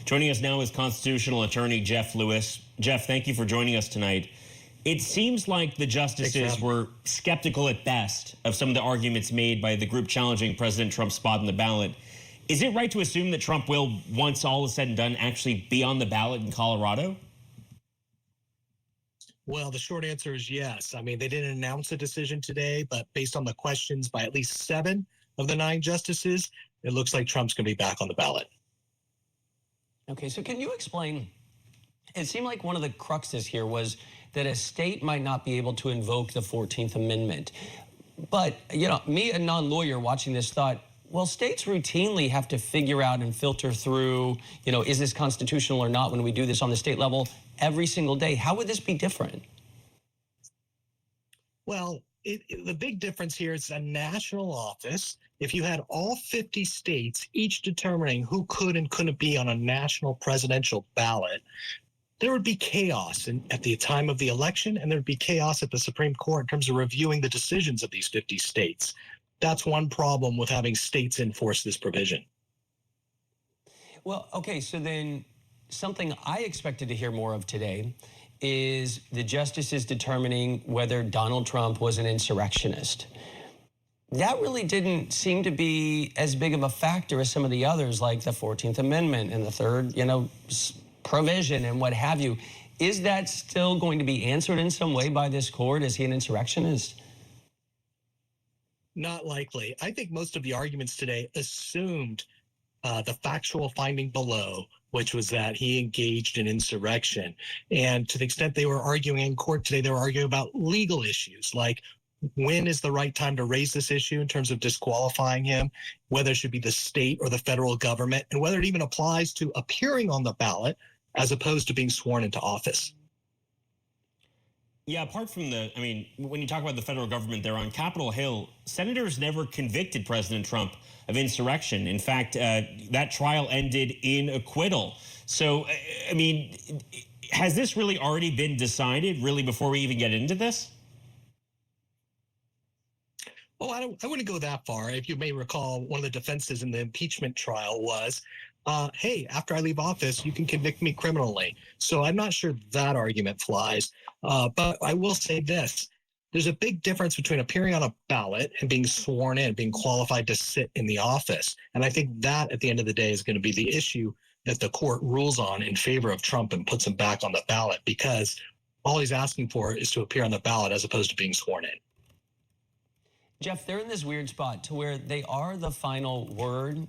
Joining us now is constitutional attorney Jeff Lewis. Jeff, thank you for joining us tonight. It seems like the justices were skeptical at best of some of the arguments made by the group challenging President Trump's spot on the ballot. Is it right to assume that Trump will, once all is said and done, actually be on the ballot in Colorado? Well, the short answer is yes. I mean, they didn't announce a decision today, but based on the questions by at least 7 of the 9 justices, it looks like Trump's going to be back on the ballot. Okay, so can you explain? It seemed like one of the cruxes here was that a state might not be able to invoke the 14th Amendment. But, you know, me, a non-lawyer watching this, thought, well, states routinely have to figure out and filter through, you know, is this constitutional or not when we do this on the state level every single day. How would this be different? Well, the big difference here is a national office. If you had all 50 states each determining who could and couldn't be on a national presidential ballot, there would be chaos at the time of the election, and there would be chaos at the Supreme Court in terms of reviewing the decisions of these 50 states. That's one problem with having states enforce this provision. Well, okay, so then something I expected to hear more of today is the justices determining whether Donald Trump was an insurrectionist. That really didn't seem to be as big of a factor as some of the others, like the 14th Amendment and the third, you know, provision and what have you. Is that still going to be answered in some way by this court? Is he an insurrectionist? Not likely. I think most of the arguments today assumed the factual finding below, which was that he engaged in insurrection. And to the extent they were arguing in court today, they were arguing about legal issues, like when is the right time to raise this issue in terms of disqualifying him, whether it should be the state or the federal government, and whether it even applies to appearing on the ballot as opposed to being sworn into office. Yeah, apart from I mean, when you talk about the federal government there on Capitol Hill, senators never convicted President Trump of insurrection. In fact, that trial ended in acquittal. So, I mean, has this really already been decided, really, before we even get into this? Oh, I wouldn't go that far. If you may recall, one of the defenses in the impeachment trial was, hey, after I leave office, you can convict me criminally. So I'm not sure that argument flies. But I will say this. There's a big difference between appearing on a ballot and being sworn in, being qualified to sit in the office. And I think that, at the end of the day, is going to be the issue that the court rules on in favor of Trump and puts him back on the ballot, because all he's asking for is to appear on the ballot as opposed to being sworn in. Jeff, they're in this weird spot to where they are the final word,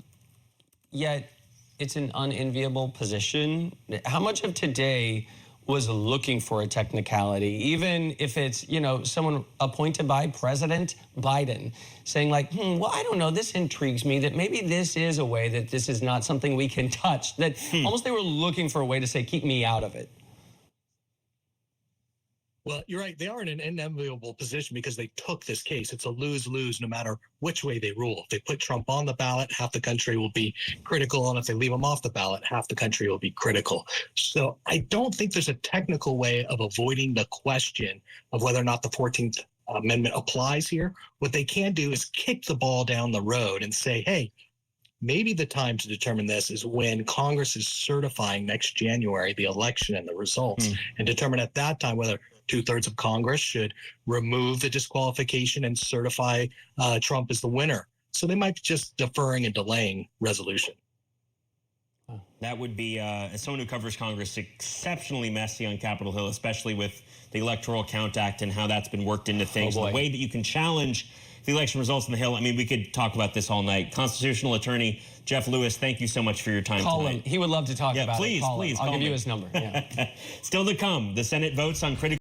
yet it's an unenviable position. How much of today was looking for a technicality, even if it's, you know, someone appointed by President Biden saying like, well, I don't know, this intrigues me, that maybe this is a way that this is not something we can touch, that almost they were looking for a way to say, keep me out of it. Well, you're right. They are in an unenviable position because they took this case. It's a lose-lose no matter which way they rule. If they put Trump on the ballot, half the country will be critical. And if they leave him off the ballot, half the country will be critical. So I don't think there's a technical way of avoiding the question of whether or not the 14th Amendment applies here. What they can do is kick the ball down the road and say, hey, maybe the time to determine this is when Congress is certifying next January the election and the results, and determine at that time whether 2/3 of Congress should remove the disqualification and certify Trump as the winner. So they might be just deferring and delaying resolution. That would be, as someone who covers Congress, exceptionally messy on Capitol Hill, especially with the Electoral Count Act and how that's been worked into things. The way that you can challenge the election results in the Hill. I mean, we could talk about this all night. Constitutional attorney Jeff Lewis, thank you so much for your time tonight. Call him. He would love to talk about it. Please, I'll give you his number. Still to come, the Senate votes on critical